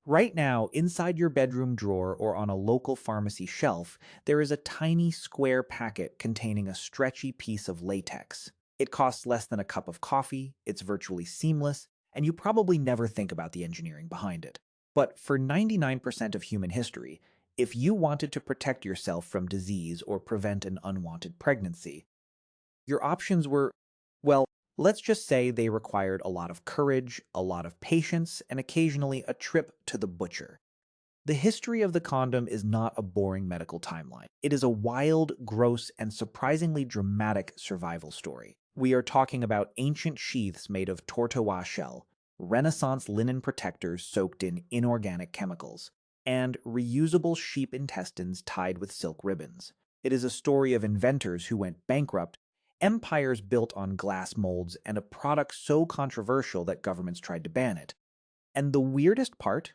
Right now, inside your bedroom drawer or on a local pharmacy shelf, there is a tiny square packet containing a stretchy piece of latex. It costs less than a cup of coffee, it's virtually seamless, and you probably never think about the engineering behind it. But for 99% of human history, if you wanted to protect yourself from disease or prevent an unwanted pregnancy, your options were, well, let's just say they required a lot of courage, a lot of patience, and occasionally a trip to the butcher. The history of the condom is not a boring medical timeline. It is a wild, gross, and surprisingly dramatic survival story. We are talking about ancient sheaths made of tortoise shell, Renaissance linen protectors soaked in inorganic chemicals, and reusable sheep intestines tied with silk ribbons. It is a story of inventors who went bankrupt, empires built on glass molds, and a product so controversial that governments tried to ban it. And the weirdest part?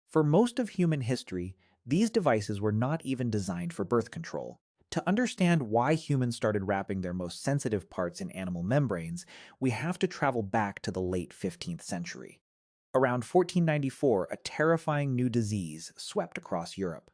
For most of human history, these devices were not even designed for birth control. To understand why humans started wrapping their most sensitive parts in animal membranes, we have to travel back to the late 15th century. Around 1494, a terrifying new disease swept across Europe.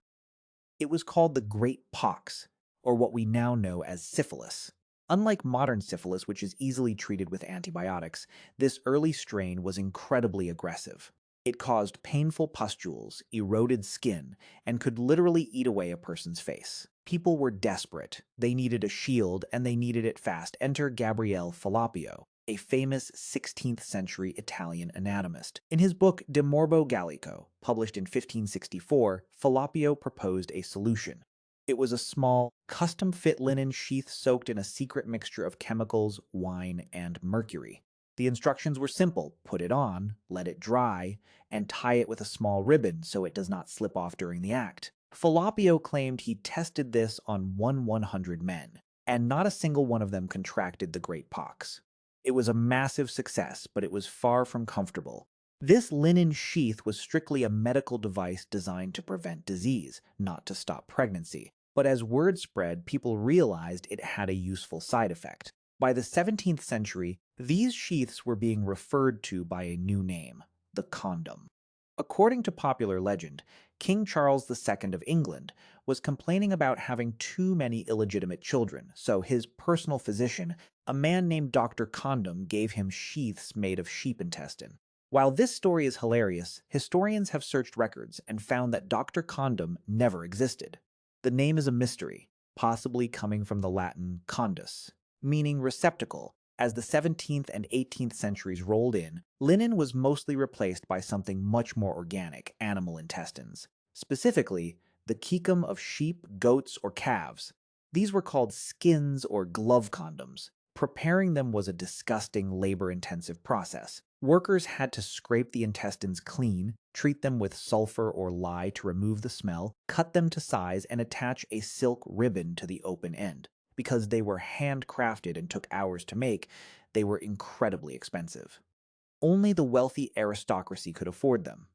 It was called the Great Pox, or what we now know as syphilis. Unlike modern syphilis, which is easily treated with antibiotics, this early strain was incredibly aggressive. It caused painful pustules, eroded skin, and could literally eat away a person's face. People were desperate. They needed a shield, and they needed it fast. Enter Gabriele Falloppio, a famous 16th century Italian anatomist. In his book De Morbo Gallico, published in 1564, Falloppio proposed a solution. It was a small, custom-fit linen sheath soaked in a secret mixture of chemicals, wine, and mercury. The instructions were simple: put it on, let it dry, and tie it with a small ribbon so it does not slip off during the act. Falloppio claimed he tested this on 100 men, and not a single one of them contracted the Great Pox. It was a massive success, but it was far from comfortable. This linen sheath was strictly a medical device designed to prevent disease, not to stop pregnancy. But as word spread, people realized it had a useful side effect. By the 17th century, these sheaths were being referred to by a new name: the condom. According to popular legend, King Charles II of England was complaining about having too many illegitimate children, so his personal physician, a man named Dr. Condom, gave him sheaths made of sheep intestine. While this story is hilarious, historians have searched records and found that Dr. Condom never existed. The name is a mystery, possibly coming from the Latin condus, meaning receptacle. As the 17th and 18th centuries rolled in, linen was mostly replaced by something much more organic: animal intestines. Specifically, the cecum of sheep, goats, or calves. These were called skins or glove condoms. Preparing them was a disgusting, labor-intensive process. Workers had to scrape the intestines clean, treat them with sulfur or lye to remove the smell, cut them to size, and attach a silk ribbon to the open end. Because they were handcrafted and took hours to make, they were incredibly expensive. Only the wealthy aristocracy could afford them.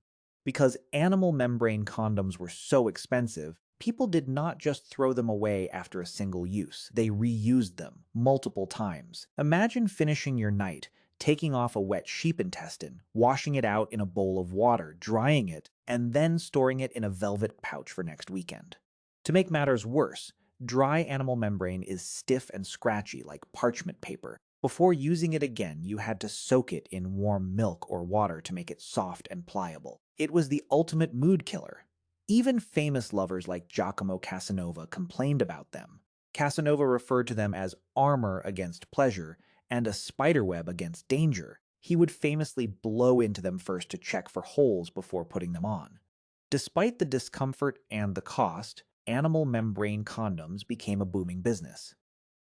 Because animal membrane condoms were so expensive, people did not just throw them away after a single use. They reused them multiple times. Imagine finishing your night, taking off a wet sheep intestine, washing it out in a bowl of water, drying it, and then storing it in a velvet pouch for next weekend. To make matters worse, dry animal membrane is stiff and scratchy like parchment paper. Before using it again, you had to soak it in warm milk or water to make it soft and pliable. It was the ultimate mood killer. Even famous lovers like Giacomo Casanova complained about them. Casanova referred to them as armor against pleasure and a spiderweb against danger. He would famously blow into them first to check for holes before putting them on. Despite the discomfort and the cost, animal membrane condoms became a booming business.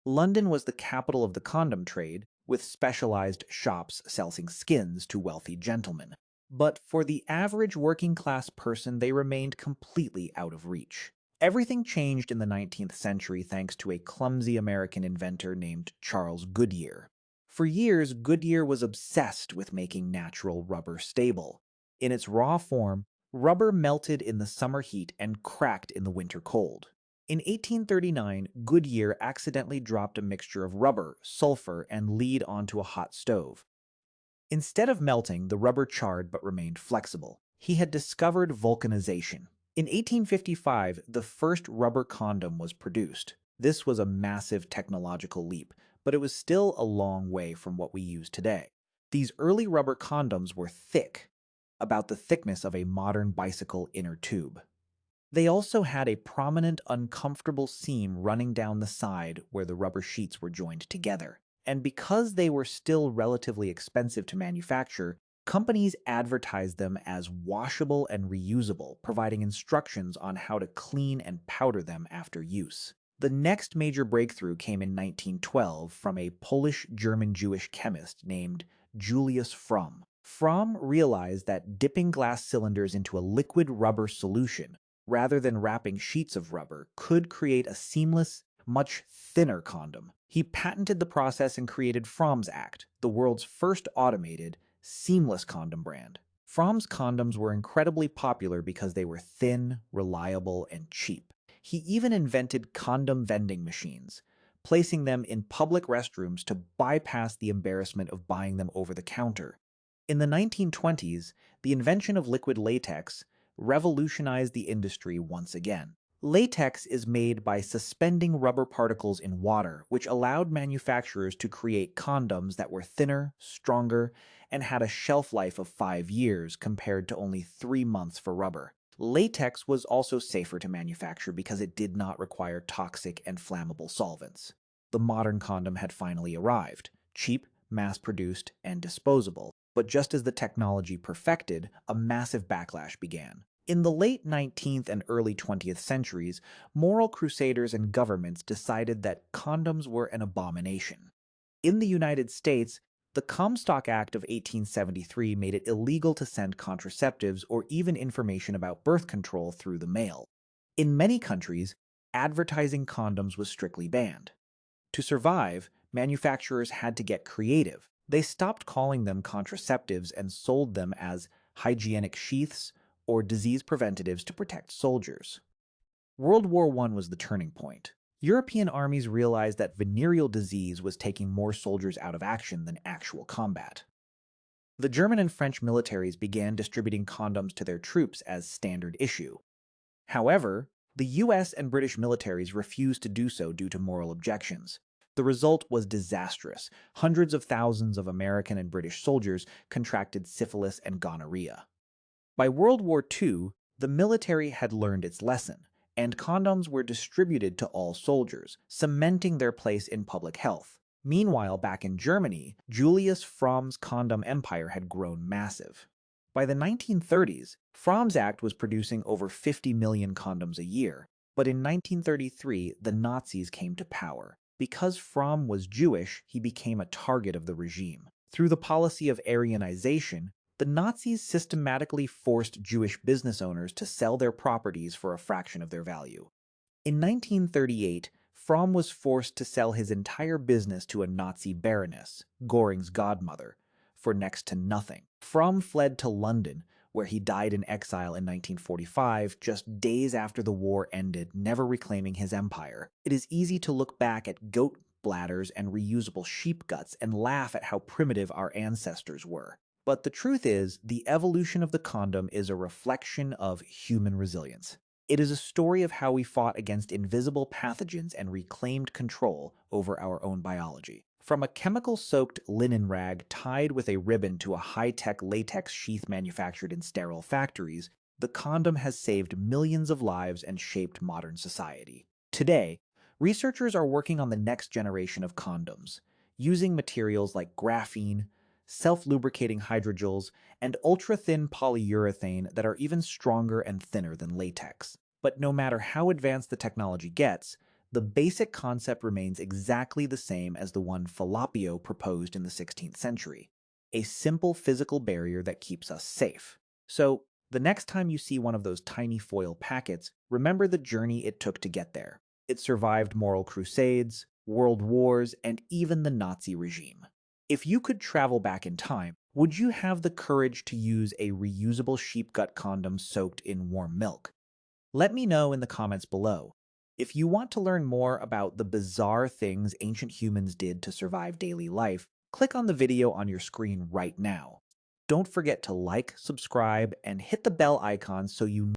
London was the capital of the condom trade, with specialized shops selling skins to wealthy gentlemen. But for the average working-class person, they remained completely out of reach. Everything changed in the 19th century thanks to a clumsy American inventor named Charles Goodyear. For years, Goodyear was obsessed with making natural rubber stable. In its raw form, rubber melted in the summer heat and cracked in the winter cold. In 1839, Goodyear accidentally dropped a mixture of rubber, sulfur, and lead onto a hot stove. Instead of melting, the rubber charred but remained flexible. He had discovered vulcanization. In 1855, the first rubber condom was produced. This was a massive technological leap, but it was still a long way from what we use today. These early rubber condoms were thick, about the thickness of a modern bicycle inner tube. They also had a prominent, uncomfortable seam running down the side where the rubber sheets were joined together. And because they were still relatively expensive to manufacture, companies advertised them as washable and reusable, providing instructions on how to clean and powder them after use. The next major breakthrough came in 1912 from a Polish-German-Jewish chemist named Julius Fromm. Fromm realized that dipping glass cylinders into a liquid rubber solution rather than wrapping sheets of rubber, could create a seamless, much thinner condom. He patented the process and created Fromm's Act, the world's first automated, seamless condom brand. Fromm's condoms were incredibly popular because they were thin, reliable, and cheap. He even invented condom vending machines, placing them in public restrooms to bypass the embarrassment of buying them over the counter. In the 1920s, the invention of liquid latex revolutionized the industry once again. Latex is made by suspending rubber particles in water, which allowed manufacturers to create condoms that were thinner, stronger, and had a shelf life of 5 years compared to only 3 months for rubber. Latex was also safer to manufacture because it did not require toxic and flammable solvents. The modern condom had finally arrived, cheap, mass-produced, and disposable. But just as the technology perfected, a massive backlash began. In the late 19th and early 20th centuries, moral crusaders and governments decided that condoms were an abomination. In the United States, the Comstock Act of 1873 made it illegal to send contraceptives or even information about birth control through the mail. In many countries, advertising condoms was strictly banned. To survive, manufacturers had to get creative. They stopped calling them contraceptives and sold them as hygienic sheaths or disease preventatives to protect soldiers. World War I was the turning point. European armies realized that venereal disease was taking more soldiers out of action than actual combat. The German and French militaries began distributing condoms to their troops as standard issue. However, the US and British militaries refused to do so due to moral objections. The result was disastrous. Hundreds of thousands of American and British soldiers contracted syphilis and gonorrhea. By World War II, the military had learned its lesson, and condoms were distributed to all soldiers, cementing their place in public health. Meanwhile, back in Germany, Julius Fromm's condom empire had grown massive. By the 1930s, Fromm's Act was producing over 50 million condoms a year, but in 1933, the Nazis came to power. Because Fromm was Jewish, he became a target of the regime. Through the policy of Aryanization, the Nazis systematically forced Jewish business owners to sell their properties for a fraction of their value. In 1938, Fromm was forced to sell his entire business to a Nazi baroness, Göring's godmother, for next to nothing. Fromm fled to London, where he died in exile in 1945, just days after the war ended, never reclaiming his empire. It is easy to look back at goat bladders and reusable sheep guts and laugh at how primitive our ancestors were. But the truth is, the evolution of the condom is a reflection of human resilience. It is a story of how we fought against invisible pathogens and reclaimed control over our own biology. From a chemical-soaked linen rag tied with a ribbon to a high-tech latex sheath manufactured in sterile factories, the condom has saved millions of lives and shaped modern society. Today, researchers are working on the next generation of condoms, using materials like graphene, self-lubricating hydrogels, and ultra-thin polyurethane that are even stronger and thinner than latex. But no matter how advanced the technology gets, the basic concept remains exactly the same as the one Falloppio proposed in the 16th century, a simple physical barrier that keeps us safe. So, the next time you see one of those tiny foil packets, remember the journey it took to get there. It survived moral crusades, world wars, and even the Nazi regime. If you could travel back in time, would you have the courage to use a reusable sheep gut condom soaked in warm milk? Let me know in the comments below. If you want to learn more about the bizarre things ancient humans did to survive daily life, click on the video on your screen right now. Don't forget to like, subscribe, and hit the bell icon so you